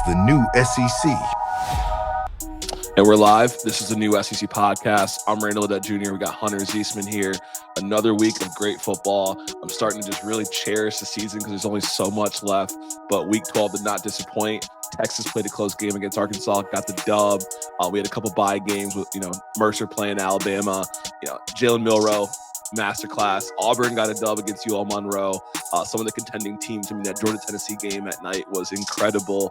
the new SEC. And we're live. This is the new SEC podcast. I'm Randall, Ledet Jr. We got Hunter Zeisman here. Another week of great football. I'm starting to just really cherish the season because there's only so much left. But week 12 did not disappoint. Texas played a close game against Arkansas, got the dub. We had a couple bye games with, Mercer playing Alabama. Jalen Milroe, masterclass. Auburn got a dub against UL Monroe. Some of the contending teams. That Georgia-Tennessee game at night was incredible.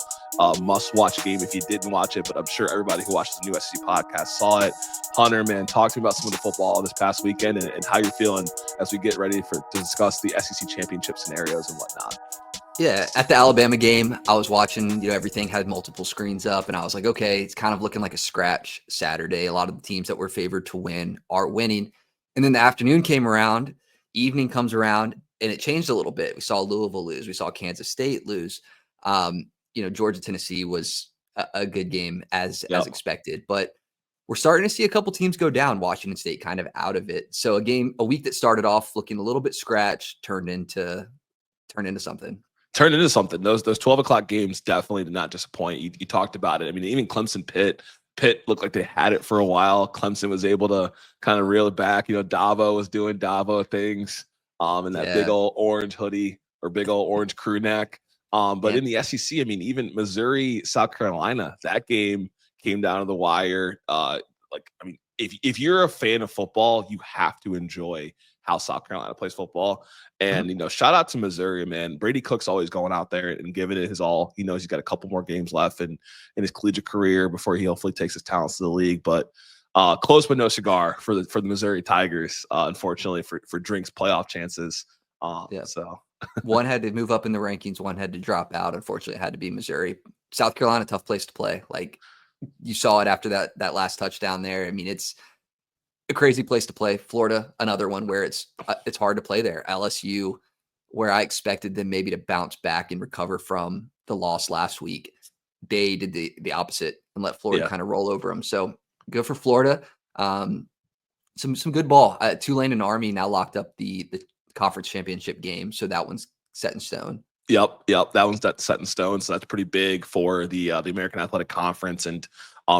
Must-watch game if you didn't watch it, but I'm sure everybody who watches the new SEC podcast saw it. Hunter, man, talk to me about some of the football this past weekend and how you're feeling as we get ready to discuss the SEC championship scenarios and whatnot. Yeah, at the Alabama game, I was watching, everything had multiple screens up, and I was like, okay, it's kind of looking like a scratch Saturday. A lot of the teams that were favored to win are winning. And then the afternoon came around, evening comes around, and it changed a little bit. We saw Louisville lose. We saw Kansas State lose. Georgia-Tennessee was a good game as expected, but we're starting to see a couple teams go down. Washington State kind of out of it. So a week that started off looking a little bit scratch turned into something. Those 12 o'clock games definitely did not disappoint. You talked about it. Even Clemson Pitt looked like they had it for a while. Clemson was able to kind of reel it back. Davo was doing Davo things in that big old orange hoodie or big old orange crew neck. But in the SEC, even Missouri, South Carolina, that game came down to the wire. If you're a fan of football, you have to enjoy how South Carolina plays football. And, shout out to Missouri, man. Brady Cook's always going out there and giving it his all. He knows he's got a couple more games left in his collegiate career before he hopefully takes his talents to the league. But close but no cigar for the Missouri Tigers, unfortunately, for Drink's playoff chances. So one had to move up in the rankings, one had to drop out. Unfortunately, it had to be Missouri. South Carolina, tough place to play. Like you saw it after that last touchdown there. It's a crazy place to play. Florida, another one where it's hard to play there. LSU, where I expected them maybe to bounce back and recover from the loss last week, they did the opposite and let Florida kind of roll over them. So good for Florida. Some good ball. Tulane and Army now locked up the conference championship game, so that one's set in stone. Yep. That one's set in stone. So that's pretty big for the American Athletic Conference and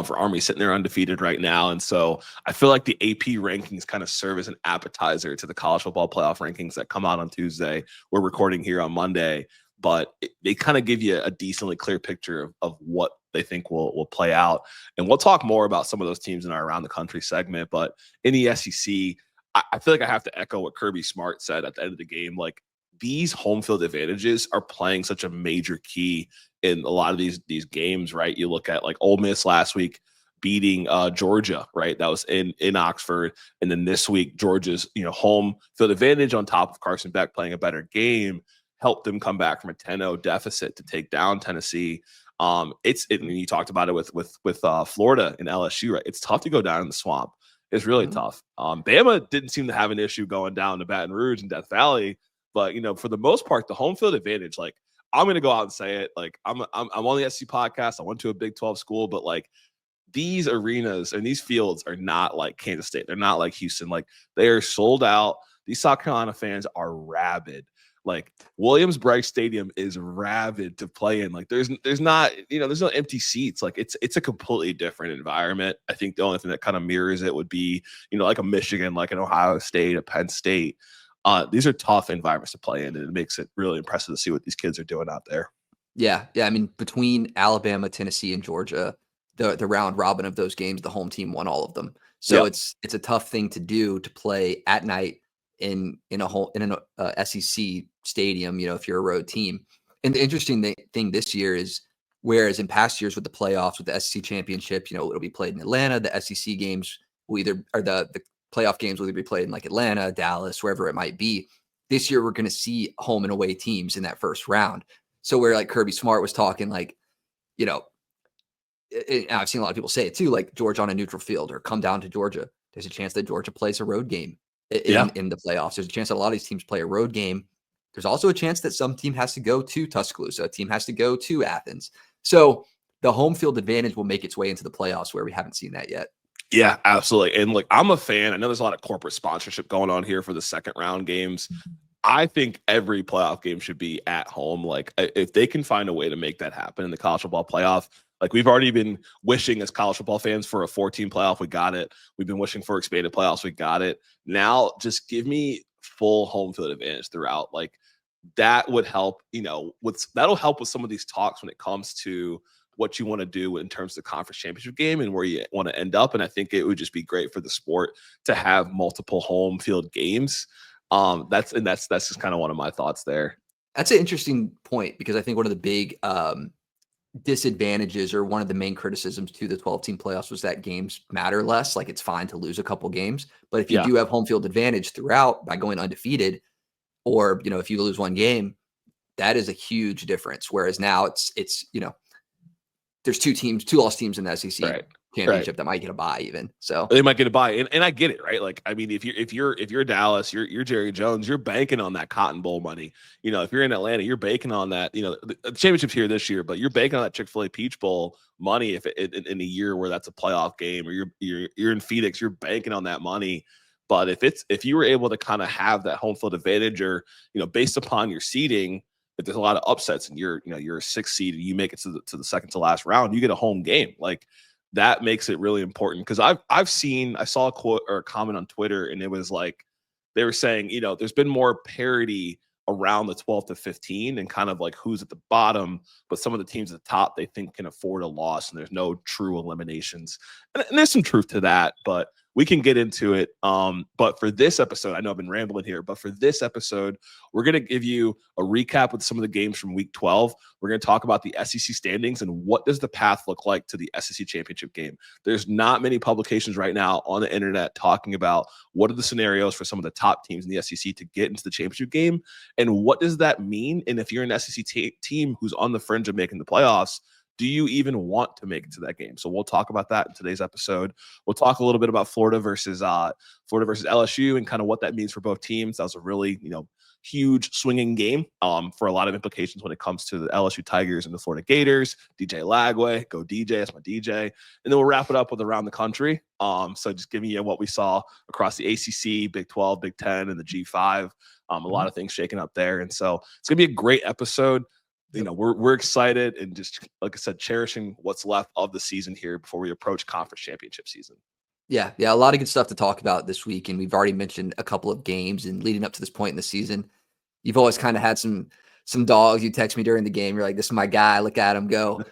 for Army sitting there undefeated right now. And so I feel like the AP rankings kind of serve as an appetizer to the college football playoff rankings that come out on Tuesday. We're recording here on Monday, but they kind of give you a decently clear picture of what they think will play out. And we'll talk more about some of those teams in our Around the Country segment. But in the SEC, I feel like I have to echo what Kirby Smart said at the end of the game. Like, these home field advantages are playing such a major key in a lot of these games, right? You look at like Ole Miss last week beating Georgia, right? That was in Oxford. And then this week, Georgia's, home field advantage on top of Carson Beck playing a better game helped them come back from a 10-0 deficit to take down Tennessee. And you talked about it with Florida and LSU, right? It's tough to go down in the swamp. It's really tough. Bama didn't seem to have an issue going down to Baton Rouge and Death Valley. But, for the most part, the home field advantage, like, I'm going to go out and say it. Like, I'm on the SC podcast. I went to a Big 12 school, but, like, these arenas and these fields are not like Kansas State. They're not like Houston. Like, they are sold out. These South Carolina fans are rabid. Like, Williams-Brice Stadium is rabid to play in. Like, there's not, there's no empty seats. Like, it's a completely different environment. I think the only thing that kind of mirrors it would be, like a Michigan, like an Ohio State, a Penn State. These are tough environments to play in, and it makes it really impressive to see what these kids are doing out there. Yeah. Between Alabama, Tennessee, and Georgia, the round robin of those games, the home team won all of them. So it's a tough thing to do, to play at night in an SEC stadium. If you're a road team. And the interesting thing this year is, whereas in past years with the playoffs, with the SEC championship, it'll be played in Atlanta. The SEC games will the playoff games will either be played in like Atlanta, Dallas, wherever it might be. This year, we're going to see home and away teams in that first round. So where like Kirby Smart was talking, like, I've seen a lot of people say it too, like Georgia on a neutral field or come down to Georgia. There's a chance that Georgia plays a road game in the playoffs. There's a chance that a lot of these teams play a road game. There's also a chance that some team has to go to Tuscaloosa. A team has to go to Athens. So the home field advantage will make its way into the playoffs, where we haven't seen that yet. Yeah, absolutely. And I'm a fan. I know there's a lot of corporate sponsorship going on here for the second round games. I think every playoff game should be at home. Like if they can find a way to make that happen in the college football playoff, like we've already been wishing as college football fans for a 14 playoff. We got it. We've been wishing for expanded playoffs. We got it. Now just give me full home field advantage throughout. Like that would help, that'll help with some of these talks when it comes to what you want to do in terms of the conference championship game and where you want to end up. And I think it would just be great for the sport to have multiple home field games. That's just kind of one of my thoughts there. That's an interesting point because I think one of the big disadvantages or one of the main criticisms to the 12-team playoffs was that games matter less. Like it's fine to lose a couple games, but if you do have home field advantage throughout by going undefeated, or if you lose one game, that is a huge difference. Whereas now it's there's two lost teams in the SEC championship that might get a bye even. So they might get a bye, and I get it, right? Like I mean, if you're Dallas, you're Jerry Jones, you're banking on that Cotton Bowl money. If you're in Atlanta, you're banking on that. The championship's here this year, but you're banking on that Chick-fil-A Peach Bowl money if in a year where that's a playoff game, or you're in Phoenix, you're banking on that money. But if you were able to kind of have that home field advantage, or based upon your seeding, if there's a lot of upsets and you're a 6th seed and you make it to the second to last round, you get a home game. Like that makes it really important. Because I saw a quote or a comment on Twitter, and it was like they were saying, there's been more parity around the 12 to 15 and kind of like who's at the bottom, but some of the teams at the top they think can afford a loss, and there's no true eliminations. And there's some truth to that, but we can get into it. But for this episode, I know I've been rambling here, but for this episode, we're going to give you a recap with some of the games from week 12. We're going to talk about the SEC standings and what does the path look like to the SEC championship game. There's not many publications right now on the internet talking about what are the scenarios for some of the top teams in the SEC to get into the championship game, and what does that mean? And if you're an SEC team who's on the fringe of making the playoffs, do you even want to make it to that game? So we'll talk about that in today's episode. We'll talk a little bit about Florida versus LSU and kind of what that means for both teams. That was a really, huge swinging game for a lot of implications when it comes to the LSU Tigers and the Florida Gators. DJ Lagway, go DJ, that's my DJ. And then we'll wrap it up with around the country. So just giving you what we saw across the ACC, Big 12, Big 10, and the G5. A lot of things shaking up there. And so it's going to be a great episode. We're excited and just, like I said, cherishing what's left of the season here before we approach conference championship season. Yeah. A lot of good stuff to talk about this week. And we've already mentioned a couple of games, and leading up to this point in the season, you've always kind of had some dogs. You text me during the game. You're like, this is my guy. Look at him go.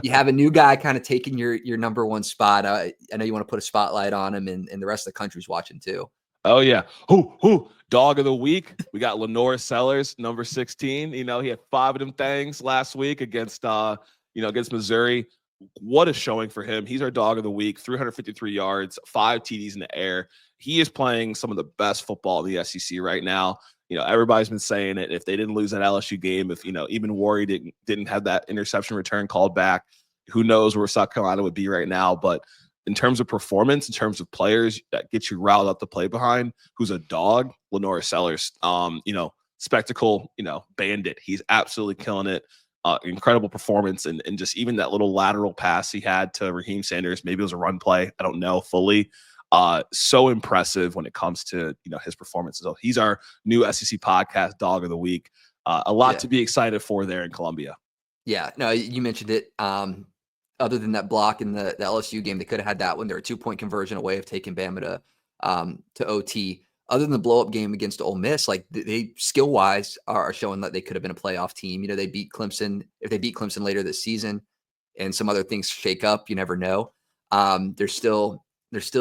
You have a new guy kind of taking your number one spot. I know you want to put a spotlight on him, and the rest of the country's watching too. Oh, yeah. Who? Dog of the week. We got Lanorris, number 16. He had 5 of them things last week against Missouri. What a showing for him. He's our dog of the week, 353 yards, 5 TDs in the air. He is playing some of the best football in the SEC right now. Everybody's been saying it. If they didn't lose that LSU game, if, even Warry didn't have that interception return called back, who knows where South Carolina would be right now. But in terms of performance, in terms of players that get you riled up to play behind, who's a dog, Lanorris, spectacle, bandit. He's absolutely killing it. Incredible performance, and just even that little lateral pass he had to Raheem Sanders, maybe it was a run play, I don't know fully. So impressive when it comes to his performance. So he's our new SEC podcast dog of the week. A lot to be excited for there in Columbia. Yeah, no, you mentioned it. Other than that block in the LSU game, they could have had that one. They were a 2-point conversion away of taking Bama to OT. Other than the blow-up game against Ole Miss, like they skill-wise are showing that they could have been a playoff team. They beat Clemson. If they beat Clemson later this season and some other things shake up, you never know. There's still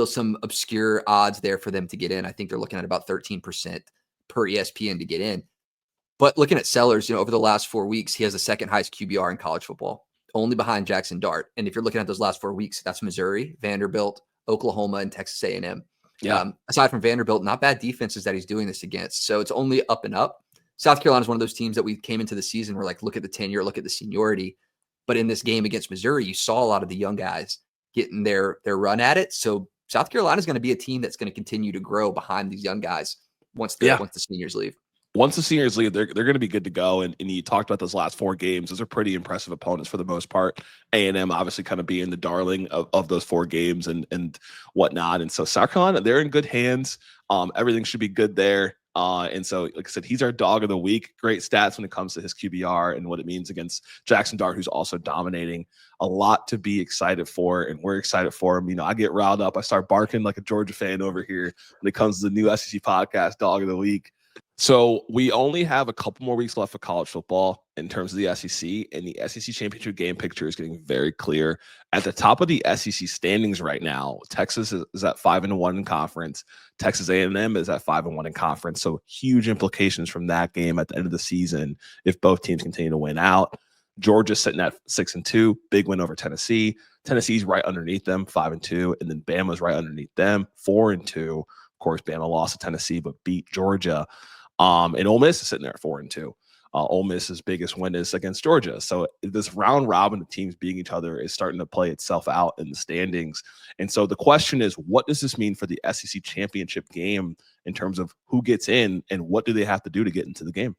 some obscure odds there for them to get in. I think they're looking at about 13% per ESPN to get in. But looking at Sellers, over the last 4 weeks, he has the second highest QBR in college football, only behind Jackson Dart. And if you're looking at those last 4 weeks, that's Missouri, Vanderbilt, Oklahoma, and Texas A&M. Yeah. Aside from Vanderbilt, not bad defenses that he's doing this against. So it's only up and up. South Carolina is one of those teams that we came into the season. We're like, look at the tenure, look at the seniority. But in this game against Missouri, you saw a lot of the young guys getting their run at it. So South Carolina is going to be a team that's going to continue to grow behind these young guys once the seniors leave. Once the seniors leave, they're going to be good to go. And you talked about those last 4 games. Those are pretty impressive opponents for the most part. A&M obviously kind of being the darling of those 4 games and whatnot. And so South Carolina, they're in good hands. Everything should be good there. And so, like I said, he's our dog of the week. Great stats when it comes to his QBR and what it means against Jackson Dart, who's also dominating. A lot to be excited for, and we're excited for him. You know, I get riled up. I start barking like a Georgia fan over here when it comes to the new SEC podcast, Dog of the Week. So we only have a couple more weeks left for college football in terms of the SEC, and the SEC championship game picture is getting very clear. At the top of the SEC standings right now, Texas is at 5-1 in conference. Texas A&M is at 5-1 in conference. So huge implications from that game at the end of the season if both teams continue to win out. Georgia's sitting at 6-2, big win over Tennessee. Tennessee's right underneath them, 5-2, and then Bama's right underneath them, 4-2. Of course, Bama lost to Tennessee but beat Georgia. And Ole Miss is sitting there at 4-2. Ole Miss's biggest win is against Georgia. So this round robin of teams beating each other is starting to play itself out in the standings. And so the question is, what does this mean for the SEC championship game in terms of who gets in and what do they have to do to get into the game?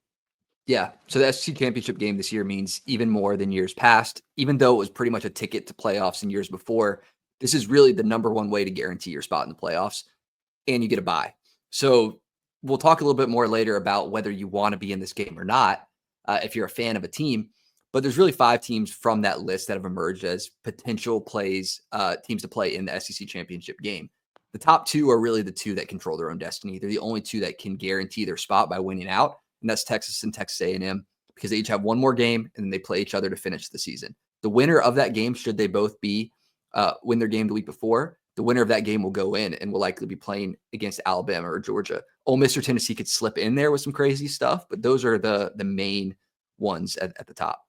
Yeah. So the SEC championship game this year means even more than years past, even though it was pretty much a ticket to playoffs in years before. This is really the number one way to guarantee your spot in the playoffs, and you get a bye. So we'll talk a little bit more later about whether you want to be in this game or not, if you're a fan of a team. But there's really 5 teams from that list that have emerged as potential teams to play in the SEC championship game. The top 2 are really the 2 that control their own destiny. They're the only 2 that can guarantee their spot by winning out, and that's Texas and Texas A&M, because they each have one more game, and then they play each other to finish the season. The winner of that game, should they both be win their game the week before, the winner of that game will go in and will likely be playing against Alabama or Georgia. Ole Miss or Tennessee could slip in there with some crazy stuff, but those are the main ones at the top.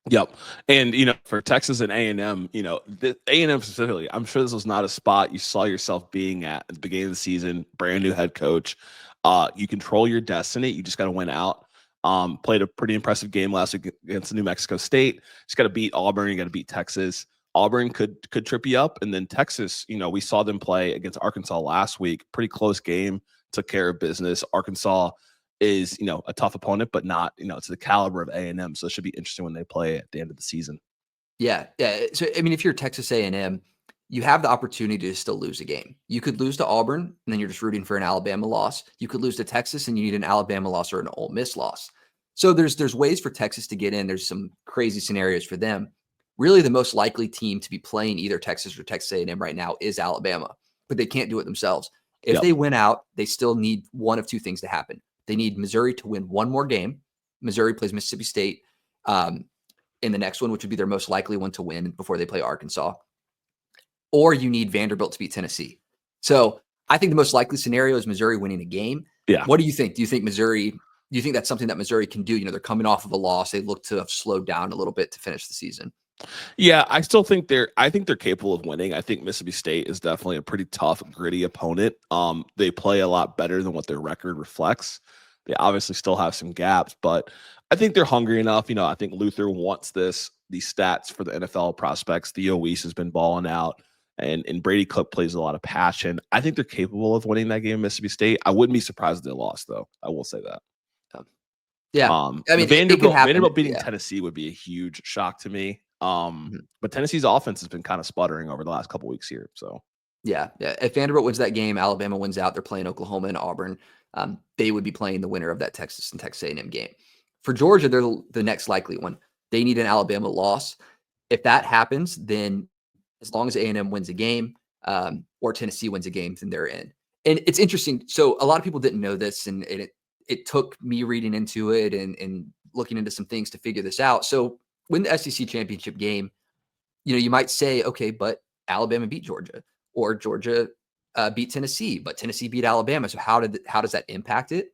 Yep. And, you know, for Texas and A&M, you know, A&M specifically, I'm sure this was not a spot you saw yourself being at the beginning of the season, brand new head coach. You control your destiny. You just got to win out. Played a pretty impressive game last week against New Mexico State. Just got to beat Auburn. You got to beat Texas. Auburn could trip you up. And then Texas, you know, we saw them play against Arkansas last week. Pretty close game, took care of business. Arkansas is, you know, a tough opponent, but not, you know, to the caliber of A&M. So it should be interesting when they play at the end of the season. Yeah. So, I mean, if you're Texas A&M, you have the opportunity to still lose a game. You could lose to Auburn, and then you're just rooting for an Alabama loss. You could lose to Texas, and you need an Alabama loss or an Ole Miss loss. So there's ways for Texas to get in. There's some crazy scenarios for them. Really, the most likely team to be playing either Texas or Texas A&M right now is Alabama, but they can't do it themselves. If they win out, they still need one of 2 things to happen. They need Missouri to win one more game. Missouri plays Mississippi State in the next one, which would be their most likely one to win before they play Arkansas. Or you need Vanderbilt to beat Tennessee. So I think the most likely scenario is Missouri winning a game. Yeah. What do you think? Do you think that's something that Missouri can do? You know, they're coming off of a loss. They look to have slowed down a little bit to finish the season. Yeah, I still think they're capable of winning. I think Mississippi State is definitely a pretty tough, gritty opponent. They play a lot better than what their record reflects. They obviously still have some gaps, but I think they're hungry enough. You know, I think Luther wants these stats for the NFL prospects. Theo Weiss has been balling out, and Brady Cook plays a lot of passion. I think they're capable of winning that game in Mississippi State. I wouldn't be surprised if they lost, though. I will say that. Yeah. I mean, Vanderbilt beating Tennessee would be a huge shock to me. But Tennessee's offense has been kind of sputtering over the last couple weeks here. So yeah. If Vanderbilt wins that game, Alabama wins out. They're playing Oklahoma and Auburn. They would be playing the winner of that Texas and Texas A&M game. For Georgia, they're the next likely one. They need an Alabama loss. If that happens, then as long as A&M wins a game or Tennessee wins a game, then they're in. And it's interesting. So a lot of people didn't know this, and it took me reading into it and looking into some things to figure this out. So when the SEC championship game, you know, you might say, okay, but Alabama beat Georgia, or Georgia beat Tennessee, but Tennessee beat Alabama. So how does that impact it?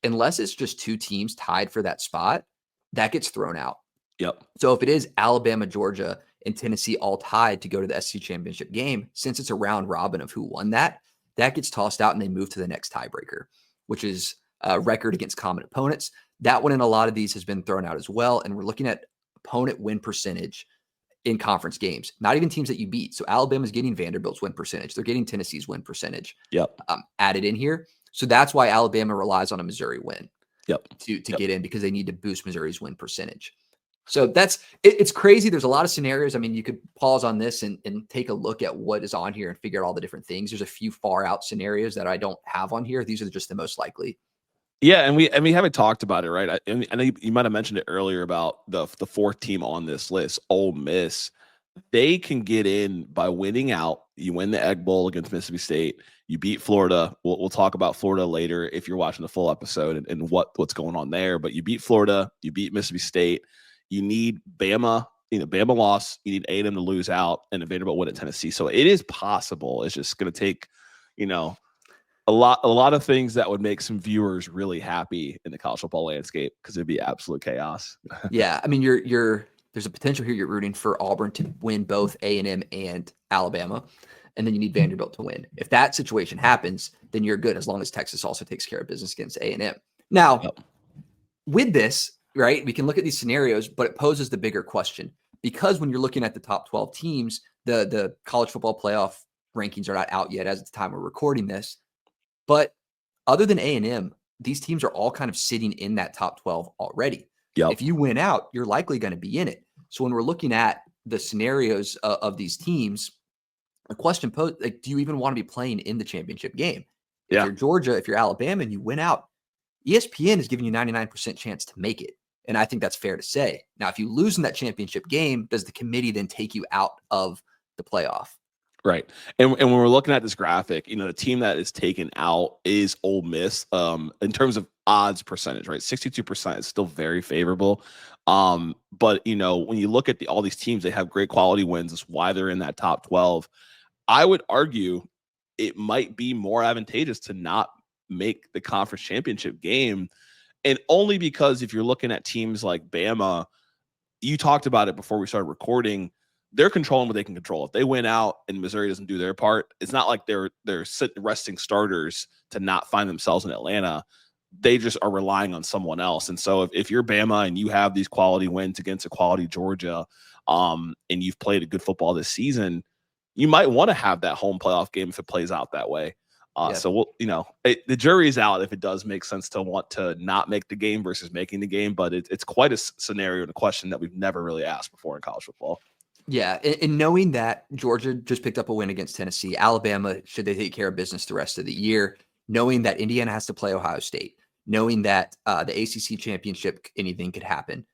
Unless it's just 2 teams tied for that spot, that gets thrown out. Yep. So if it is Alabama, Georgia, and Tennessee all tied to go to the SEC championship game, since it's a round robin of who won that gets tossed out and they move to the next tiebreaker, which is record against common opponents. That one in a lot of these has been thrown out as well. And we're looking at opponent win percentage in conference games, not even teams that you beat. So Alabama's getting Vanderbilt's win percentage. They're getting Tennessee's win percentage added in here. So that's why Alabama relies on a Missouri win to get in, because they need to boost Missouri's win percentage. So it's crazy. There's a lot of scenarios. I mean, you could pause on this and take a look at what is on here and figure out all the different things. There's a few far out scenarios that I don't have on here. These are just the most likely. Yeah, and we haven't talked about it, right? I know you might have mentioned it earlier about the fourth team on this list, Ole Miss. They can get in by winning out. You win the Egg Bowl against Mississippi State. You beat Florida. We'll talk about Florida later if you're watching the full episode and what's going on there. But you beat Florida. You beat Mississippi State. You need Bama. Bama lost. You need A&M to lose out, and Vanderbilt win at Tennessee. So it is possible. It's just going to take, you know, a lot of things that would make some viewers really happy in the college football landscape because it'd be absolute chaos. Yeah, I mean, there's a potential here. You're rooting for Auburn to win both A&M and Alabama, and then you need Vanderbilt to win. If that situation happens, then you're good as long as Texas also takes care of business against A&M. Now, Yep. with this, right, we can look at these scenarios, but it poses the bigger question because when you're looking at the top 12 teams, the college football playoff rankings are not out yet as of the time we're recording this. But other than A&M, these teams are all kind of sitting in that top 12 already. Yep. If you win out, you're likely going to be in it. So when we're looking at the scenarios of these teams, the question posed, like, do you even want to be playing in the championship game? If you're Georgia, if you're Alabama and you win out, ESPN is giving you 99% chance to make it. And I think that's fair to say. Now, if you lose in that championship game, does the committee then take you out of the playoff? Right. And when we're looking at this graphic, the team that is taken out is Ole Miss. In terms of odds percentage, right? 62% is still very favorable. But when you look at all these teams, they have great quality wins. That's why they're in that top 12. I would argue it might be more advantageous to not make the conference championship game. And only because if you're looking at teams like Bama, you talked about it before we started recording, they're controlling what they can control. If they win out and Missouri doesn't do their part, it's not like they're resting starters to not find themselves in Atlanta. They just are relying on someone else. And so if you're Bama and you have these quality wins against a quality Georgia, and you've played a good football this season, you might want to have that home playoff game if it plays out that way. So the jury is out if it does make sense to want to not make the game versus making the game. But it's quite a scenario and a question that we've never really asked before in college football. Yeah, and knowing that Georgia just picked up a win against Tennessee, Alabama, should they take care of business the rest of the year, knowing that Indiana has to play Ohio State, knowing that the ACC championship, anything could happen,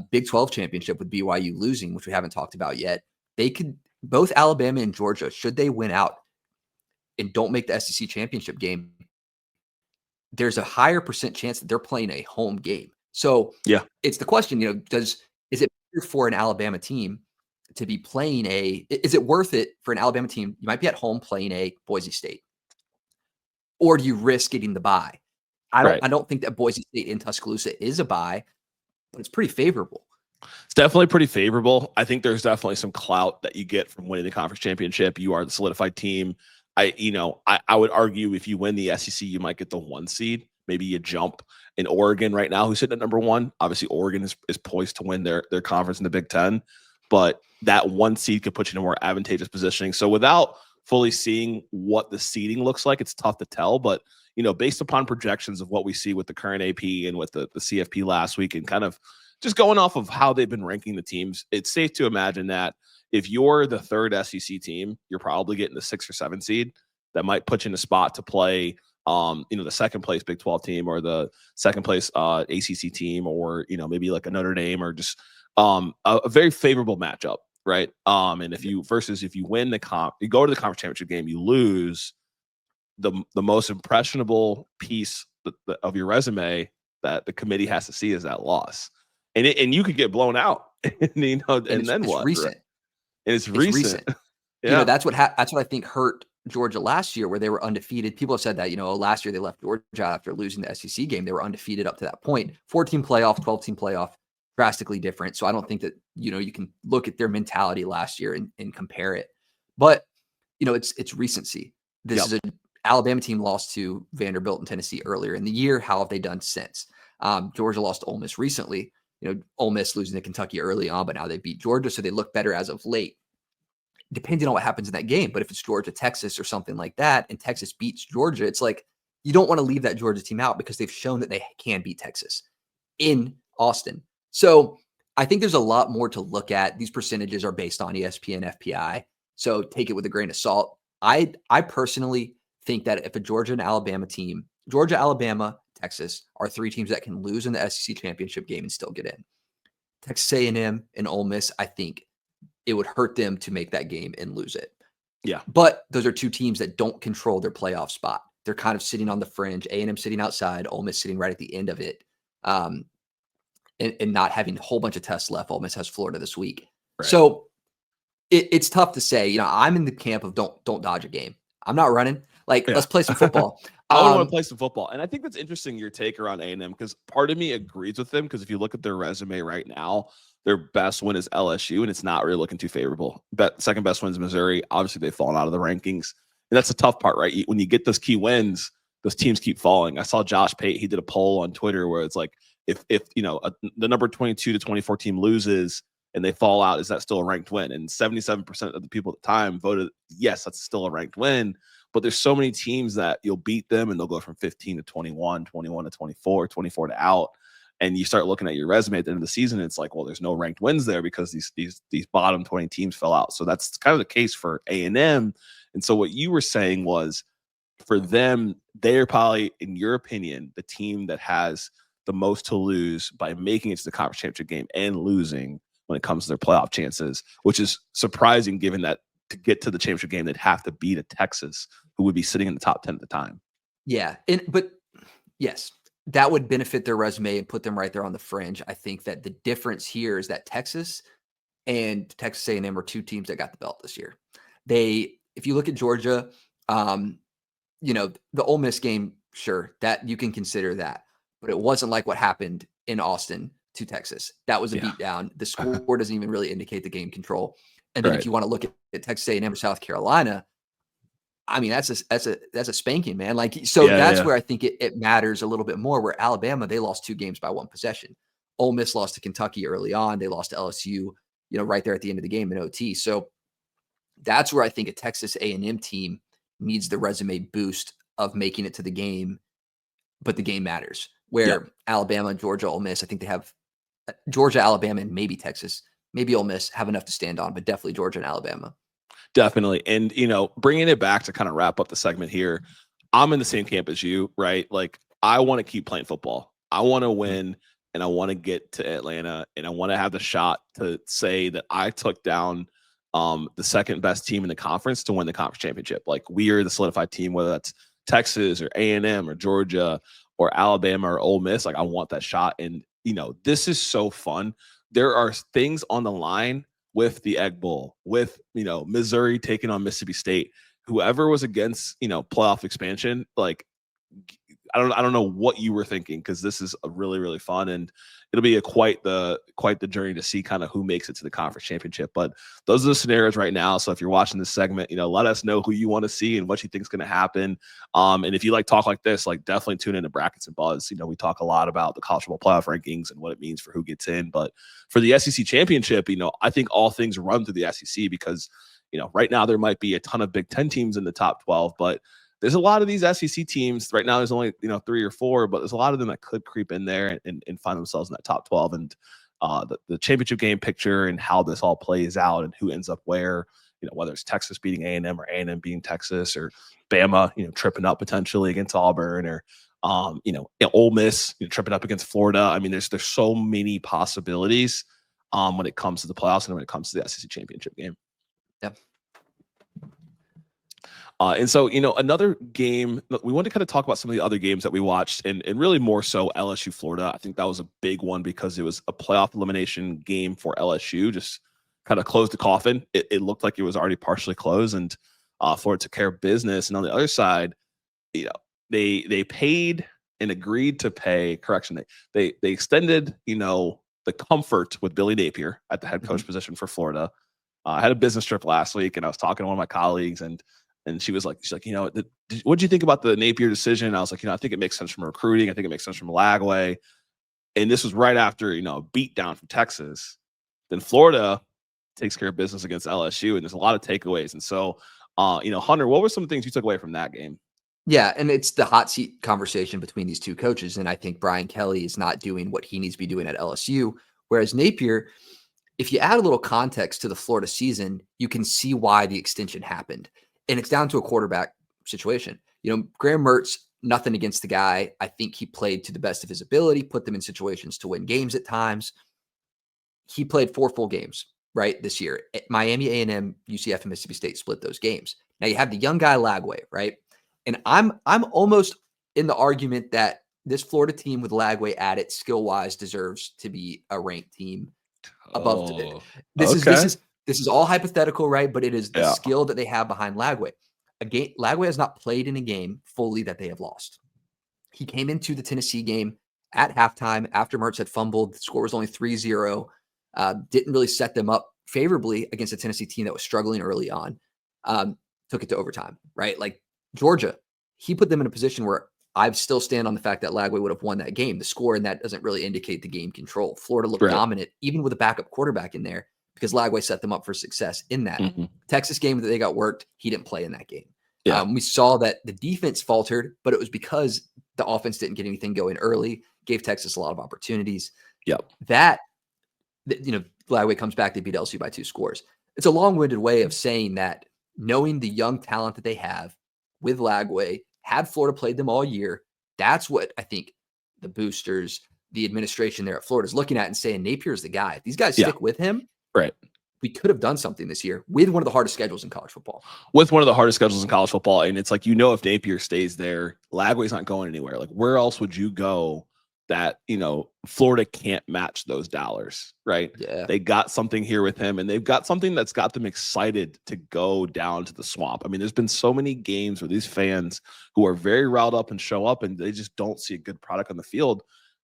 Big 12 championship with BYU losing, which we haven't talked about yet, they could, both Alabama and Georgia, should they win out and don't make the SEC championship game, there's a higher percent chance that they're playing a home game. So yeah, it's the question, is it better for an Alabama team to be playing is it worth it for an Alabama team? You might be at home playing a Boise State, or do you risk getting the bye? I don't think that Boise State in Tuscaloosa is a bye, but it's pretty favorable. It's definitely pretty favorable. I think there's definitely some clout that you get from winning the conference championship. You are the solidified team. I would argue if you win the SEC, you might get the 1 seed. Maybe you jump in Oregon right now, who's sitting at number 1. Obviously, Oregon is poised to win their conference in the Big Ten, but that 1 seed could put you in a more advantageous positioning. So without fully seeing what the seeding looks like, it's tough to tell. But based upon projections of what we see with the current AP and with the CFP last week, and kind of just going off of how they've been ranking the teams, it's safe to imagine that if you're the third SEC team, you're probably getting the 6 or 7 seed. That might put you in a spot to play, the second place Big 12 team or the second place ACC team, or maybe like a Notre Dame, or just a very favorable matchup, right? And if you win the you go to the conference championship game, you lose, the most impressionable piece of your resume that the committee has to see is that loss, and you could get blown out, and then what? Recent. Right? And it's recent. Yeah. That's what I think hurt Georgia last year, where they were undefeated. People have said that, last year they left Georgia after losing the SEC game. They were undefeated up to that point. 14 playoff, 12-team playoff, drastically different. So I don't think that, you can look at their mentality last year and compare it. But, it's recency. This is an Alabama team lost to Vanderbilt and Tennessee earlier in the year. How have they done since? Georgia lost to Ole Miss recently. Ole Miss losing to Kentucky early on, but now they beat Georgia, so they look better as of late. Depending on what happens in that game, but if it's Georgia, Texas, or something like that, and Texas beats Georgia, it's like you don't want to leave that Georgia team out because they've shown that they can beat Texas in Austin. So I think there's a lot more to look at. These percentages are based on ESPN, FPI, so take it with a grain of salt. I personally think that if a Georgia, Alabama, Texas are 3 teams that can lose in the SEC championship game and still get in. Texas A&M and Ole Miss, I think it would hurt them to make that game and lose it. Yeah. But those are 2 teams that don't control their playoff spot. They're kind of sitting on the fringe, A&M sitting outside, Ole Miss sitting right at the end of it, and not having a whole bunch of tests left. Ole Miss has Florida this week. Right. So it's tough to say. I'm in the camp of don't dodge a game. I'm not running. Let's play some football. I want to play some football. And I think that's interesting, your take around A&M, because part of me agrees with them, because if you look at their resume right now, their best win is LSU, and it's not really looking too favorable. Second best win is Missouri. Obviously, they've fallen out of the rankings. And that's the tough part, right? When you get those key wins, those teams keep falling. I saw Josh Pate, he did a poll on Twitter where it's like, if the number 22 to 24 team loses and they fall out, is that still a ranked win? And 77% of the people at the time voted, yes, that's still a ranked win. But there's so many teams that you'll beat them and they'll go from 15 to 21, 21 to 24, 24 to out. And you start looking at your resume at the end of the season, it's like, well, there's no ranked wins there because these bottom 20 teams fell out. So that's kind of the case for A&M. And so what you were saying was, for them, they're probably, in your opinion, the team that has the most to lose by making it to the conference championship game and losing when it comes to their playoff chances, which is surprising given that to get to the championship game, they'd have to beat a Texas who would be sitting in the top 10 at the time. Yeah. But yes, that would benefit their resume and put them right there on the fringe. I think that the difference here is that Texas and Texas A&M are 2 teams that got the belt this year. If you look at Georgia, the Ole Miss game, sure, that you can consider that, but it wasn't like what happened in Austin to Texas. That was a beatdown. The score doesn't even really indicate the game control. And then if you want to look at Texas A&M or South Carolina, I mean, that's a spanking, man. That's where I think it matters a little bit more. Where Alabama, they lost 2 games by 1 possession. Ole Miss lost to Kentucky early on. They lost to LSU, right there at the end of the game in OT. So that's where I think a Texas A&M team needs the resume boost of making it to the game, but the game matters. Where Alabama, Georgia, Ole Miss, I think they have Georgia, Alabama, and maybe Texas, maybe Ole Miss have enough to stand on, but definitely Georgia and Alabama. Definitely. And, bringing it back to kind of wrap up the segment here, I'm in the same camp as you, right? I want to keep playing football. I want to win, and I want to get to Atlanta, and I want to have the shot to say that I took down the second best team in the conference to win the conference championship. We are the solidified team, whether that's Texas or A&M or Georgia or Alabama or Ole Miss. I want that shot. And, this is so fun. There are things on the line with the Egg Bowl, with, Missouri taking on Mississippi State. Whoever was against, playoff expansion, I don't know what you were thinking, because this is a really, really fun, and it'll be quite the journey to see kind of who makes it to the conference championship. But those are the scenarios right now. So if you're watching this segment, let us know who you want to see and what you think is going to happen. And if you talk like this, definitely tune into Brackets and Buzz. We talk a lot about the college football playoff rankings and what it means for who gets in. But for the SEC championship, I think all things run through the SEC, because right now there might be a ton of Big Ten teams in the top 12, but there's a lot of these SEC teams right now. There's only 3 or 4, but there's a lot of them that could creep in there and find themselves in that top 12. And the championship game picture and how this all plays out and who ends up where, whether it's Texas beating A&M or A&M beating Texas, or Bama tripping up potentially against Auburn, or Ole Miss tripping up against Florida. I mean, there's so many possibilities when it comes to the playoffs and when it comes to the SEC championship game. Yep. And so, another game, we want to kind of talk about some of the other games that we watched, and really more so LSU, Florida. I think that was a big one because it was a playoff elimination game for LSU, just kind of closed the coffin. It looked like it was already partially closed, and Florida took care of business. And on the other side, they paid and agreed to pay, they extended, the comfort with Billy Napier at the head coach position for Florida. I had a business trip last week, and I was talking to one of my colleagues, and she's like, what do you think about the Napier decision? And I was like, I think it makes sense from recruiting. I think it makes sense from Lagway. And this was right after, a beat down from Texas. Then Florida takes care of business against LSU, and there's a lot of takeaways. And so, Hunter, what were some things you took away from that game? Yeah, and it's the hot seat conversation between these two coaches. And I think Brian Kelly is not doing what he needs to be doing at LSU. Whereas Napier, if you add a little context to the Florida season, you can see why the extension happened. And it's down to a quarterback situation. Graham Mertz Nothing against the guy. I think he played to the best of his ability, put them in situations to win games at times. He played 4 full games, right, this year. Miami, A&M, UCF, and Mississippi State split those games. Now you have the young guy Lagway, right? And I'm almost in the argument that this Florida team with Lagway at it, skill-wise, deserves to be a ranked team above. This is all hypothetical, right? But it is the skill that they have behind Lagway. Lagway has not played in a game fully that they have lost. He came into the Tennessee game at halftime after Mertz had fumbled. The score was only 3-0. Didn't really set them up favorably against a Tennessee team that was struggling early on. Took it to overtime, right? Like Georgia, he put them in a position where I still stand on the fact that Lagway would have won that game. The score in that doesn't really indicate the game control. Florida looked dominant, even with a backup quarterback in there, because Lagway set them up for success in that. Texas game that they got worked, he didn't play in that game. We saw that the defense faltered, but it was because the offense didn't get anything going early, gave Texas a lot of opportunities. Lagway comes back, they beat LSU by 2 scores. It's a long-winded way of saying that knowing the young talent that they have with Lagway, had Florida played them all year, that's what I think the boosters, the administration there at Florida is looking at and saying, Napier's the guy. If these guys stick with him, we could have done something this year with one of the hardest schedules in college football. And it's like, if Napier stays there, Lagway's not going anywhere. Like, where else would you go that, Florida can't match those dollars, right? They got something here with him, and they've got something that's got them excited to go down to the Swamp. I mean, there's been so many games where these fans who are very riled up and show up and they just don't see a good product on the field.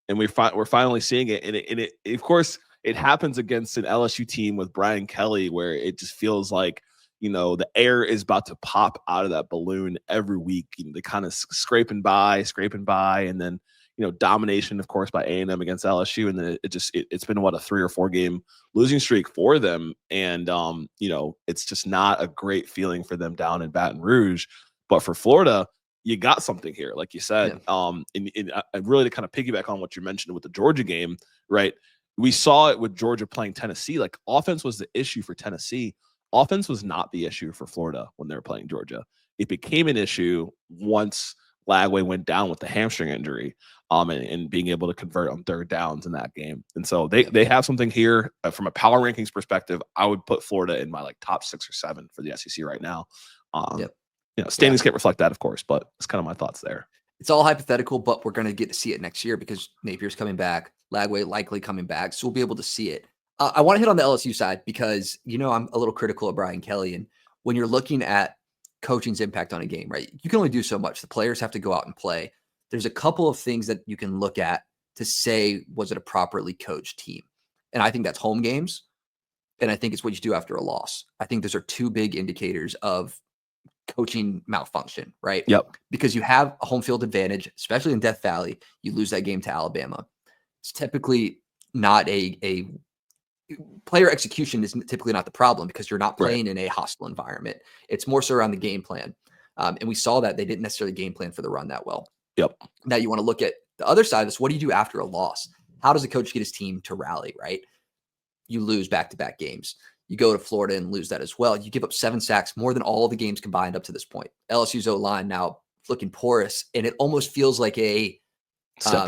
And we're finally seeing it. And it of course, it happens against an LSU team with Brian Kelly, where it just feels like, the air is about to pop out of that balloon every week. They kind of scraping by, and then, domination, of course, by A&M against LSU. And then it's been a 3 or 4 game losing streak for them. And, it's just not a great feeling for them down in Baton Rouge. But for Florida, you got something here, like you said. And really to kind of piggyback on what you mentioned with the Georgia game, right? We saw it with Georgia playing Tennessee. Like, offense was the issue for Tennessee. Offense was not the issue for Florida when they were playing Georgia. It became an issue once Lagway went down with the hamstring injury, and being able to convert on 3rd downs in that game. And so they have something here from a power rankings perspective. I would put Florida in my top 6 or 7 for the SEC right now. Standings can't reflect that, of course, but it's kind of my thoughts there. It's all hypothetical, but we're going to get to see it next year because Napier's coming back, Lagway likely coming back, so we'll be able to see it. I want to hit on the LSU side because, I'm a little critical of Brian Kelly. And when you're looking at coaching's impact on a game, right, you can only do so much. The players have to go out and play. There's a couple of things that you can look at to say, was it a properly coached team? And I think that's home games. And I think it's what you do after a loss. I think those are 2 big indicators of coaching malfunction, right? Because you have a home field advantage, especially in Death Valley. You lose that game to Alabama. It's typically not a player execution is typically not the problem because you're not playing in a hostile environment. It's more so around the game plan. And we saw that they didn't necessarily game plan for the run that well. Now you want to look at the other side of this. What do you do after a loss? How does a coach get his team to rally, right? You lose back-to-back games. You go to Florida and lose that as well. You give up 7 sacks, more than all the games combined up to this point. LSU's O-line now looking porous, and it almost feels like a step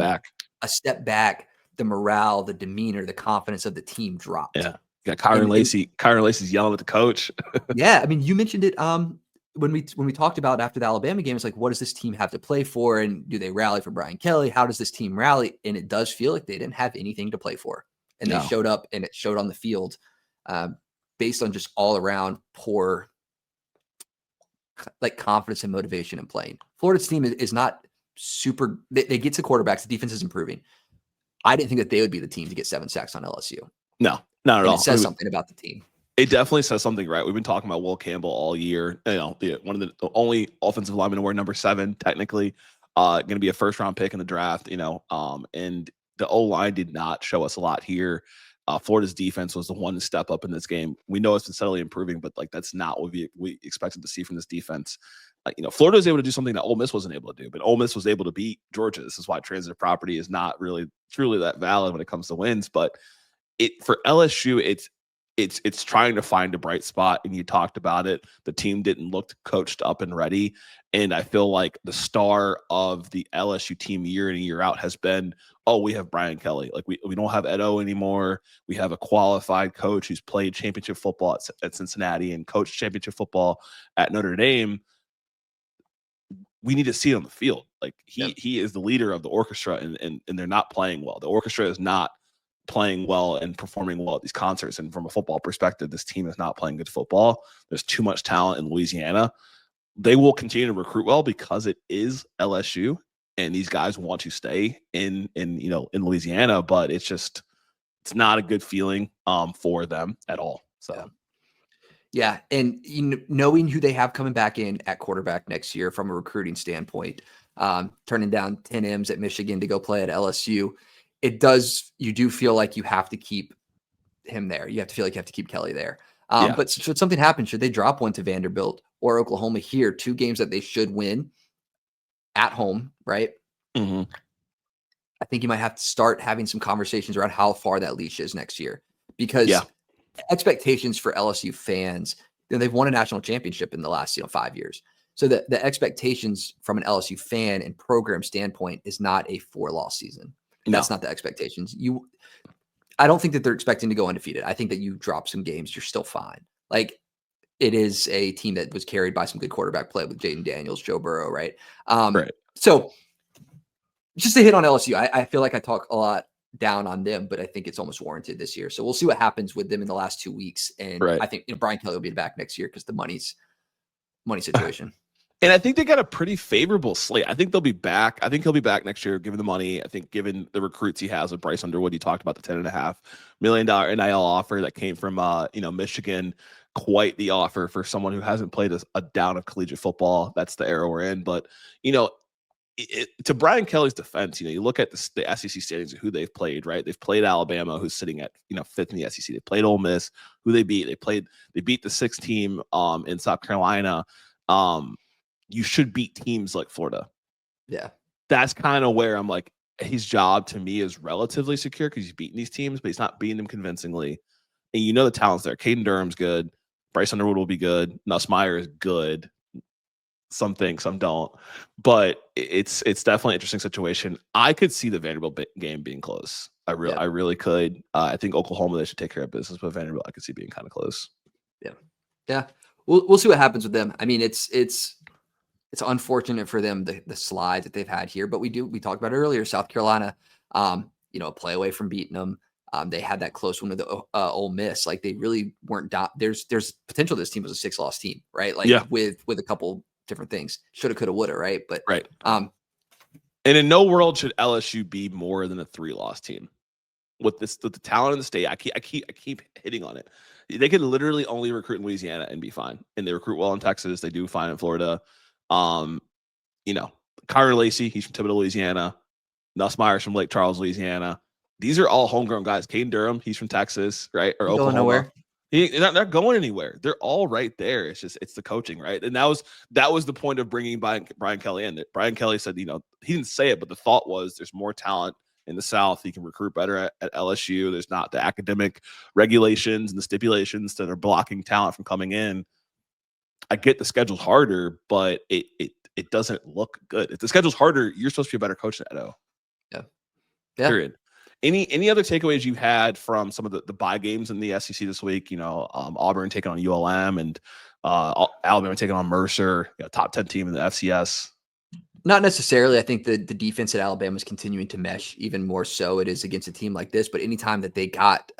back. The morale, the demeanor, the confidence of the team dropped. You got Kyron Lacey. Kyron Lacey's yelling at the coach. I mean, you mentioned it when we talked about after the Alabama game. It's like, what does this team have to play for, and do they rally for Brian Kelly? How does this team rally? And it does feel like they didn't have anything to play for, and they showed up, and it showed on the field. Based on just all around poor confidence and motivation in playing. Florida's team is not super. They get to quarterbacks. The defense is improving. I didn't think that they would be the team to get 7 sacks on LSU. No, not at all. It says something about the team. It definitely says something, right? We've been talking about Will Campbell all year. One of the only offensive linemen to wear number 7, technically, going to be a 1st-round pick in the draft. And the O-line did not show us a lot here. Florida's defense was the one to step up in this game. We know it's been steadily improving, but that's not what we expected to see from this defense. Florida was able to do something that Ole Miss wasn't able to do, but Ole Miss was able to beat Georgia. This is why transitive property is not really truly that valid when it comes to wins. But for LSU, it's trying to find a bright spot, and you talked about it. The team didn't look coached up and ready, and I feel like the star of the LSU team year in and year out has been, oh, we have Brian Kelly. Like we don't have Edo anymore. We have a qualified coach who's played championship football at Cincinnati and coached championship football at Notre Dame. We need to see it on the field. Like he is the leader of the orchestra, and they're not playing well. The orchestra is not playing well and performing well at these concerts. And from a football perspective, this team is not playing good football. There's too much talent in Louisiana. They will continue to recruit well because it is LSU, and these guys want to stay in Louisiana, but it's not a good feeling for them at all. So. Yeah, and knowing who they have coming back in at quarterback next year from a recruiting standpoint, turning down 10 M's at Michigan to go play at LSU, you do feel like you have to keep him there. You have to feel like you have to keep Kelly there. But should something happen, should they drop one to Vanderbilt or Oklahoma here, 2 games that they should win at home, right? Mm-hmm. I think you might have to start having some conversations around how far that leash is next year, because expectations for LSU fans, they've won a national championship in the last 5 years. So the expectations from an LSU fan and program standpoint is not a 4-loss season. That's not the expectations. I don't think that they're expecting to go undefeated. I think that you drop some games, you're still fine. Like, it is a team that was carried by some good quarterback play with Jaden Daniels, Joe Burrow, right? Right. So just to hit on LSU, I feel like I talk a lot down on them, but I think it's almost warranted this year. So we'll see what happens with them in the last 2 weeks. And I think Brian Kelly will be back next year because the money situation. And I think they got a pretty favorable slate. I think they'll be back. I think he'll be back next year, given the money. I think given the recruits he has with Bryce Underwood, you talked about the $10.5 million NIL offer that came from Michigan. Quite the offer for someone who hasn't played a down of collegiate football. That's the era we're in. But to Brian Kelly's defense, you look at the SEC standings of who they've played, right? They've played Alabama, who's sitting at 5th in the SEC. They played Ole Miss, who they beat. They beat the 6th team in South Carolina. You should beat teams like Florida. Yeah, that's kind of where I'm like, his job to me is relatively secure because he's beating these teams, but he's not beating them convincingly. And the talent's there. Caden Durham's good. Bryce Underwood will be good. Nussmeier is good. Some think, some don't. But it's definitely an interesting situation. I could see the Vanderbilt game being close. I really could. I think Oklahoma, they should take care of business, but Vanderbilt I could see being kind of close. Yeah. We'll see what happens with them. I mean, it's unfortunate for them, the slide that they've had here, but we talked about it earlier. South Carolina, a play away from beating them. They had that close one with the Ole Miss. Like, they really weren't there's potential this team was a 6-loss team, right? Like, with a couple different things, shoulda, coulda, woulda, right? But and in no world should LSU be more than a 3-loss team. With the talent in the state, I keep hitting on it. They could literally only recruit in Louisiana and be fine. And they recruit well in Texas. They do fine in Florida. Kyler Lacey, he's from Thibodaux, Louisiana. Nussmeier's from Lake Charles, Louisiana. These are all homegrown guys. Caden Durham, he's from Texas, right? Or Oklahoma. Nowhere. They're not going anywhere. They're all right there. It's the coaching, right? And that was the point of bringing Brian Kelly in. That Brian Kelly said, he didn't say it, but the thought was there's more talent in the South. He can recruit better at LSU. There's not the academic regulations and the stipulations that are blocking talent from coming in. I get the schedule's harder, but it doesn't look good. If the schedule's harder, you're supposed to be a better coach than Edo. Yeah. Period. Any other takeaways you had from some of the bye games in the SEC this week? Auburn taking on ULM and Alabama taking on Mercer, top 10 team in the FCS. Not necessarily. I think the defense at Alabama is continuing to mesh even more so it is against a team like this. But anytime that they got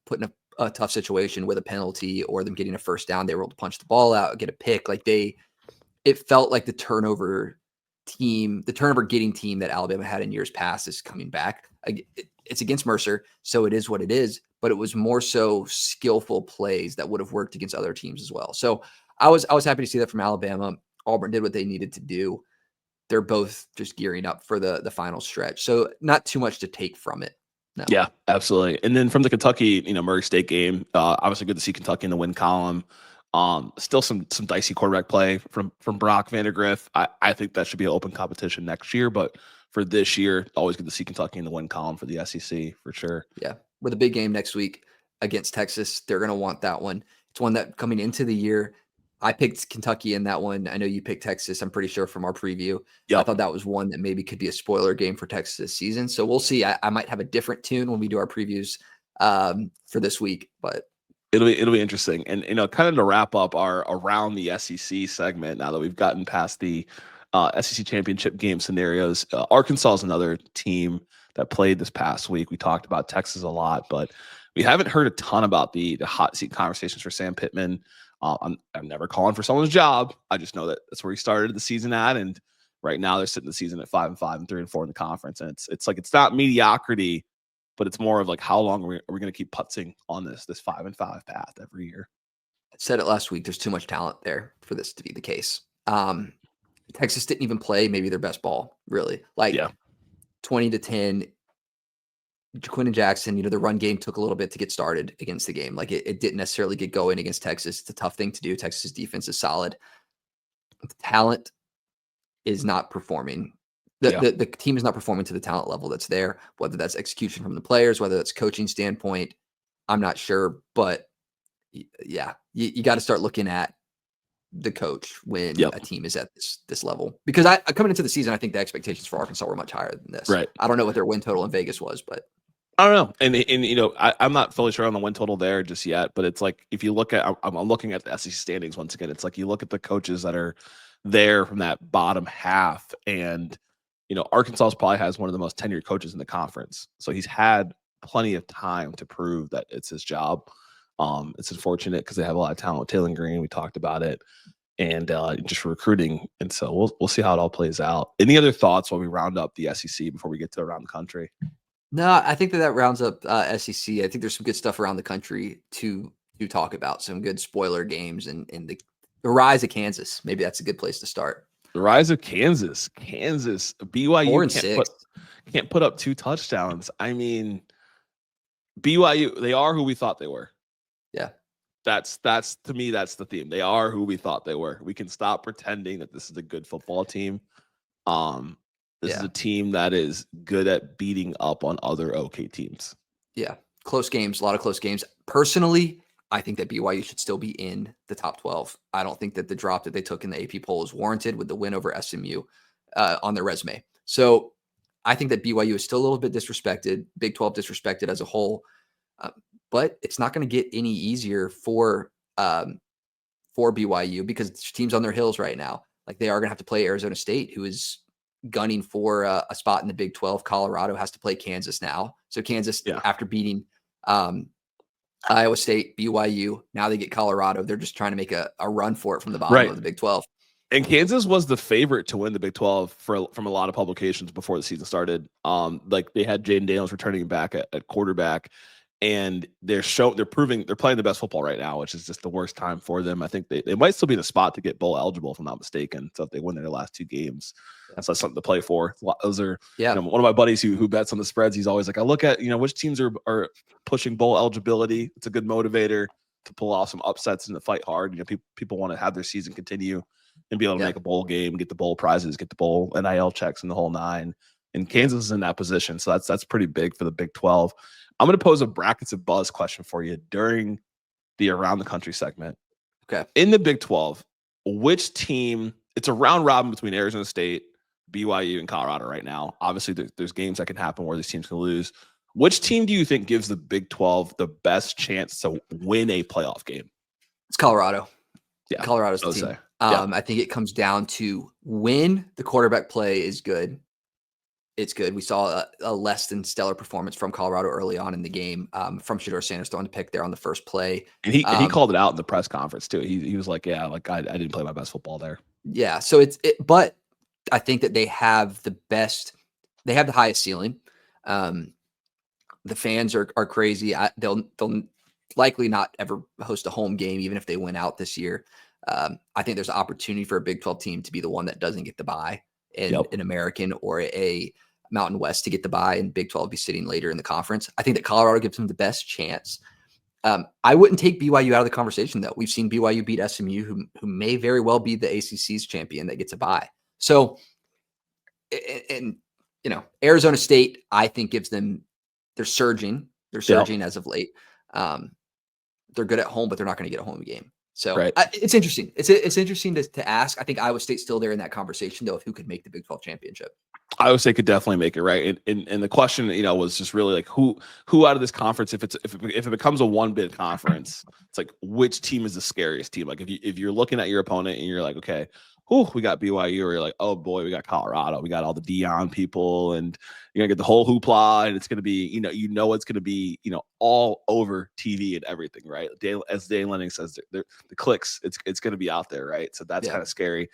put in a tough situation with a penalty or them getting a first down, they were able to punch the ball out, get a pick. Like, it felt like the turnover getting team that Alabama had in years past is coming back. It's against Mercer, so it is what it is, but it was more so skillful plays that would have worked against other teams as well. So I was happy to see that from Alabama. Auburn did what they needed to do. They're both just gearing up for the final stretch. So not too much to take from it. No. Yeah, absolutely. And then from the Kentucky, Murray State game, obviously good to see Kentucky in the win column. Still some dicey quarterback play from Brock Vandagriff. I think that should be an open competition next year, but for this year, always good to see Kentucky in the win column for the SEC for sure. Yeah, with a big game next week. against Texas. They're going to want that one. It's one that coming into the year, I picked Kentucky in that one. I know you picked Texas, I'm pretty sure, from our preview. I thought that was one that maybe could be a spoiler game for Texas this season. So we'll see. I might have a different tune when we do our previews for this week, but it'll be interesting. And kind of to wrap up our around the SEC segment, now that we've gotten past the SEC championship game scenarios, Arkansas is another team that played this past week. We talked about Texas a lot, but we haven't heard a ton about the hot seat conversations for Sam Pittman. I'm never calling for someone's job. I just know that that's where he started the season at, and right now they're sitting the season at 5-5 and 3-4 in the conference, and it's like it's not mediocrity, but it's more of like how long are we going to keep putzing on this 5-5 path every year? I said it last week. There's too much talent there for this to be the case. Texas didn't even play maybe their best ball, really. 20-10. Quinn and Jackson, the run game took a little bit to get started against the game. Like it didn't necessarily get going against Texas. It's a tough thing to do. Texas defense is solid. The talent is not performing. The team is not performing to the talent level that's there, whether that's execution from the players, whether that's coaching standpoint. I'm not sure, but yeah, you got to start looking at the coach when a team is at this level, because I coming into the season, I think the expectations for Arkansas were much higher than this. Right. I don't know what their win total in Vegas was, but I don't know. And I'm not fully sure on the win total there just yet, but it's like, if you look at, I'm looking at the SEC standings once again, it's like you look at the coaches that are there from that bottom half, and Arkansas probably has one of the most tenured coaches in the conference. So he's had plenty of time to prove that it's his job. It's unfortunate because they have a lot of talent with Taylor Green. We talked about it, and just for recruiting. And so we'll see how it all plays out. Any other thoughts while we round up the SEC before we get to around the country? No, I think that rounds up SEC. I think there's some good stuff around the country to talk about. Some good spoiler games and the rise of Kansas. Maybe that's a good place to start. The rise of Kansas. BYU can't put up 2 touchdowns. I mean, BYU, they are who we thought they were. Yeah. That's to me, that's the theme. They are who we thought they were. We can stop pretending that this is a good football team. This is a team that is good at beating up on other OK teams. Yeah. Close games, a lot of close games. Personally, I think that BYU should still be in the top 12. I don't think that the drop that they took in the AP poll is warranted with the win over SMU on their resume. So I think that BYU is still a little bit disrespected, Big 12 disrespected as a whole, but it's not going to get any easier for BYU because teams on their heels right now. Like they are going to have to play Arizona State, who is gunning for a spot in the Big 12. Colorado has to play Kansas now. So Kansas, after beating Iowa State, BYU, now they get Colorado. They're just trying to make a run for it from the bottom of the Big 12. And Kansas was the favorite to win the Big 12 from a lot of publications before the season started. Like they had Jaden Daniels returning back at quarterback, and they're proving they're playing the best football right now, which is just the worst time for them. I think they might still be in a spot to get bowl eligible, if I'm not mistaken. So if they win their last 2 games, that's something to play for. Those are one of my buddies who bets on the spreads. He's always like, I look at which teams are pushing bowl eligibility. It's a good motivator to pull off some upsets and to fight hard. People want to have their season continue and be able to make a bowl game, get the bowl prizes, get the bowl NIL checks and the whole 9. And Kansas is in that position, so that's pretty big for the Big 12. I'm going to pose a brackets of buzz question for you during the Around the Country segment. Okay. In the Big 12, which team? It's a round robin between Arizona State, BYU, and Colorado right now. Obviously, there's games that can happen where these teams can lose. Which team do you think gives the Big 12 the best chance to win a playoff game? It's Colorado. Yeah, Colorado's the team. I think it comes down to when the quarterback play is good. It's good. We saw a less than stellar performance from Colorado early on in the game from Shedeur Sanders throwing the pick there on the first play. And he called it out in the press conference too. He was like, I didn't play my best football there. Yeah. So but I think that they have the highest ceiling. The fans are crazy. They'll likely not ever host a home game, even if they win out this year. I think there's an opportunity for a Big 12 team to be the one that doesn't get the bye in an American or a Mountain West to get the bye, and Big 12 be sitting later in the conference. I think that Colorado gives them the best chance. I wouldn't take BYU out of the conversation, though. We've seen BYU beat SMU, who may very well be the ACC's champion that gets a bye. So, and Arizona State, I think gives them. They're surging as of late. They're good at home, but they're not going to get a home game. So Right. it's interesting. It's interesting to ask. I think Iowa State's still there in that conversation, though, of who could make the Big 12 championship. Iowa State could definitely make it, right? And the question, was just really like who out of this conference, if it becomes a one bid conference, it's like which team is the scariest team? Like if you're looking at your opponent and you're like, okay, we got BYU, or you're like, oh boy, we got Colorado, we got all the Dion people, and you're gonna get the whole hoopla, and it's gonna be, it's gonna be, all over TV and everything, right? As Dane Lenning says, the clicks, it's gonna be out there, right? So that's kind of scary.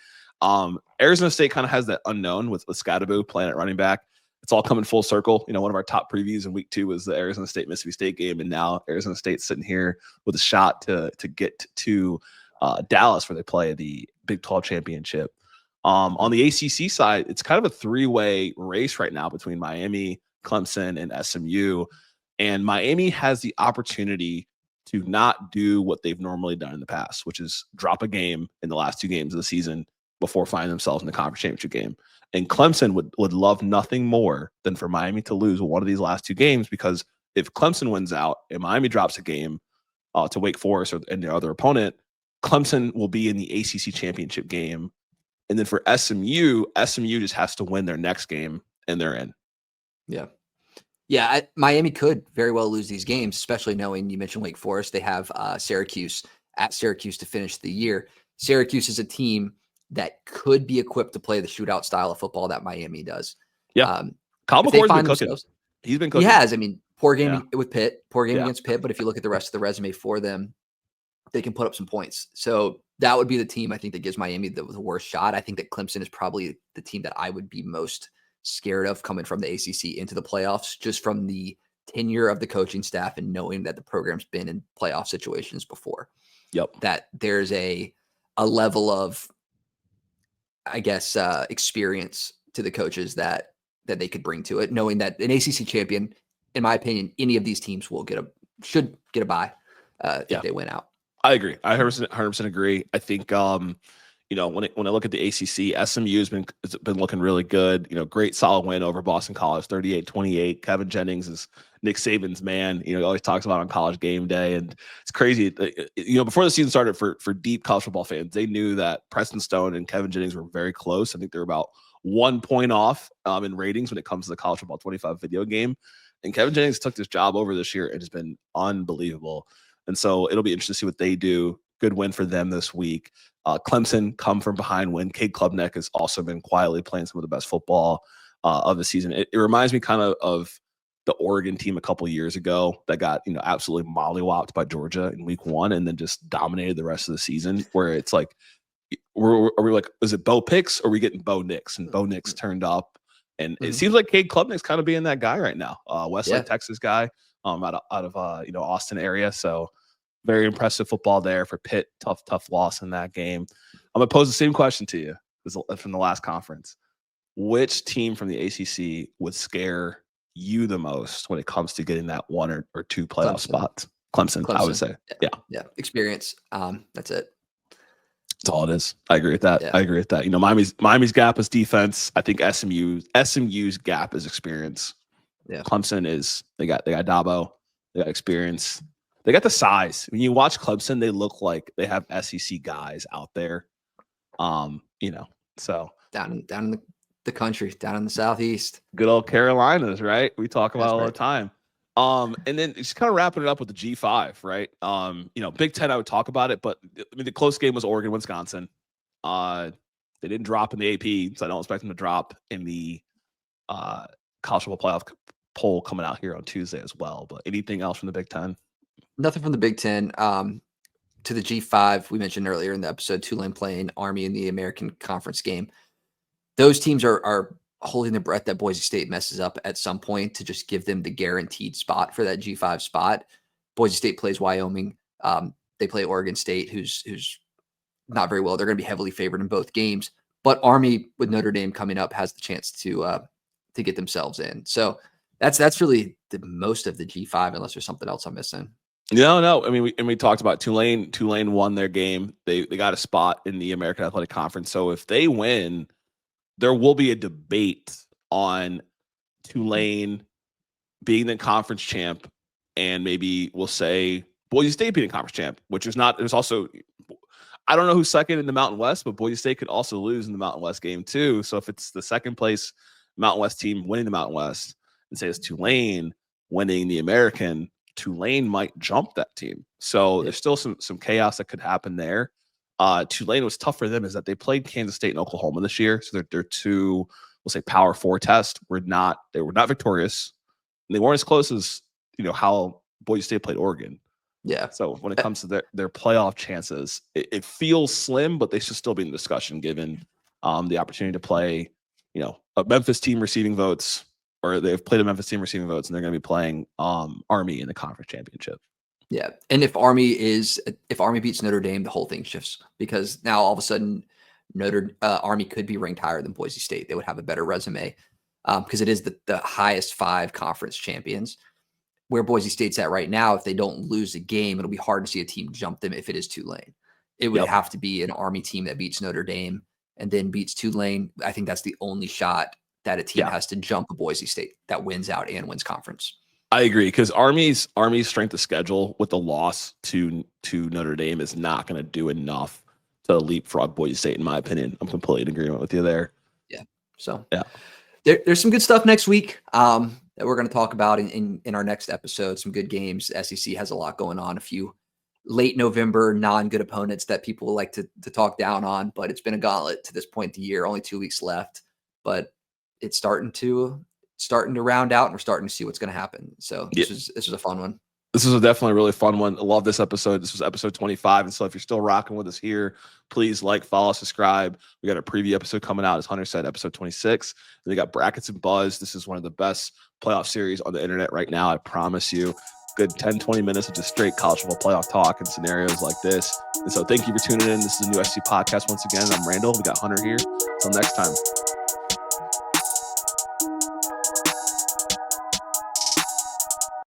Arizona State kind of has that unknown with Scadaboo playing at running back. It's all coming full circle. One of our top previews in week 2 was the Arizona State Mississippi State game, and now Arizona State's sitting here with a shot to get to Dallas, where they play the Big 12 championship. On the ACC side, it's kind of a 3-way race right now between Miami, Clemson, and SMU. And Miami has the opportunity to not do what they've normally done in the past, which is drop a game in the last 2 games of the season before finding themselves in the conference championship game. And Clemson would love nothing more than for Miami to lose one of these last 2 games, because if Clemson wins out and Miami drops a game to Wake Forest and their other opponent, Clemson will be in the ACC championship game. And then for SMU just has to win their next game and they're in. Yeah. Yeah, Miami could very well lose these games, especially knowing you mentioned Wake Forest. They have Syracuse to finish the year. Syracuse is a team that could be equipped to play the shootout style of football that Miami does. Yeah. Kyle McCord's been cooking. He's been cooking. He has. I mean, poor game with Pitt, against Pitt. But if you look at the rest of the resume for them, they can put up some points. So that would be the team I think that gives Miami the worst shot. I think that Clemson is probably the team that I would be most scared of coming from the ACC into the playoffs, just from the tenure of the coaching staff and knowing that the program's been in playoff situations before. Yep. That there's a level of, I guess, experience to the coaches that they could bring to it, knowing that an ACC champion, in my opinion, any of these teams should get a bye if they win out. I agree. I 100% agree. I think, when I look at the ACC, SMU has been looking really good. Great solid win over Boston College, 38-28. Kevin Jennings is Nick Saban's man. He always talks about on College Game Day, and it's crazy. Before the season started, for deep college football fans, they knew that Preston Stone and Kevin Jennings were very close. I think they're about 1 point off in ratings when it comes to the college football 25 video game. And Kevin Jennings took this job over this year and has been unbelievable. And so it'll be interesting to see what they do. Good win for them this week. Clemson come from behind win. Cade Klubnik has also been quietly playing some of the best football of the season. It reminds me kind of the Oregon team a couple years ago that got absolutely mollywopped by Georgia in week 1 and then just dominated the rest of the season. Where it's like, are we like, is it Bo Picks or are we getting Bo Nix? And Bo Nix turned up, and it seems like Cade Klubnik's kind of being that guy right now. Westlake, Texas guy, out of Austin area. So very impressive football there for Pitt. Tough loss in that game. I'm gonna pose the same question to you from the last conference. Which team from the ACC would scare you the most when it comes to getting that 1 or 2 playoff spots? Clemson, I would say. Yeah. Experience. That's it. That's all it is. I agree with that. Yeah. I agree with that. Miami's gap is defense. I think SMU's gap is experience. Yeah. Clemson is they got Dabo, they got experience. They got the size. When you watch Clemson, they look like they have SEC guys out there. So down in the country, down in the Southeast. Good old Carolinas, right? We talk about all the time. And then just kind of wrapping it up with the G5, right? Big Ten, I would talk about it, but the close game was Oregon, Wisconsin. They didn't drop in the AP, so I don't expect them to drop in the college football playoff poll coming out here on Tuesday as well. But anything else from the Big Ten? Nothing from the Big Ten. To the G5, we mentioned earlier in the episode, Tulane playing Army in the American Conference game. Those teams are holding their breath that Boise State messes up at some point to just give them the guaranteed spot for that G5 spot. Boise State plays Wyoming. They play Oregon State, who's not very well. They're going to be heavily favored in both games. But Army, with Notre Dame coming up, has the chance to get themselves in. So that's really the most of the G5, unless there's something else I'm missing. No. I mean, we talked about Tulane. Tulane won their game. They got a spot in the American Athletic Conference. So if they win, there will be a debate on Tulane being the conference champ and maybe we'll say Boise State beating conference champ, which is not. There's also, I don't know who's second in the Mountain West, but Boise State could also lose in the Mountain West game too. So if it's the second place Mountain West team winning the Mountain West, and say it's Tulane winning the American, Tulane might jump that team. So there's still some chaos that could happen there. Tulane, was tough for them is that they played Kansas State and Oklahoma this year. So they're two, we'll say, Power 4 tests. They were not victorious. And they weren't as close as, how Boise State played Oregon. Yeah. So when it comes to their playoff chances, it feels slim, but they should still be in discussion given the opportunity to play, a Memphis team receiving votes, or they've played a Memphis team receiving votes, and they're going to be playing Army in the conference championship. Yeah. And if Army beats Notre Dame, the whole thing shifts, because now all of a sudden Army could be ranked higher than Boise State. They would have a better resume because it is the highest 5 conference champions. Where Boise State's at right now, if they don't lose a game, it'll be hard to see a team jump them if it is Tulane. It would have to be an Army team that beats Notre Dame and then beats Tulane. I think that's the only shot that a team has to jump a Boise State that wins out and wins conference. I agree, because Army's strength of schedule with the loss to Notre Dame is not going to do enough to leapfrog Boise State, in my opinion. I'm completely in agreement with you there. Yeah. So there's some good stuff next week that we're going to talk about in our next episode. Some good games. SEC has a lot going on. A few late November non-good opponents that people like to talk down on, but it's been a gauntlet to this point of the year. Only 2 weeks left, but it's starting to round out, and we're starting to see what's going to happen. So this is a fun one. This is definitely a really fun one. I love this episode. This was episode 25. And so if you're still rocking with us here, please follow, subscribe. We got a preview episode coming out, as Hunter said, episode 26. And we got Brackets and Buzz. This is one of the best playoff series on the internet right now. I promise you. Good 10, 20 minutes of just straight college football playoff talk and scenarios like this. And so thank you for tuning in. This is the new SC podcast once again. I'm Randall. We got Hunter here. Until next time.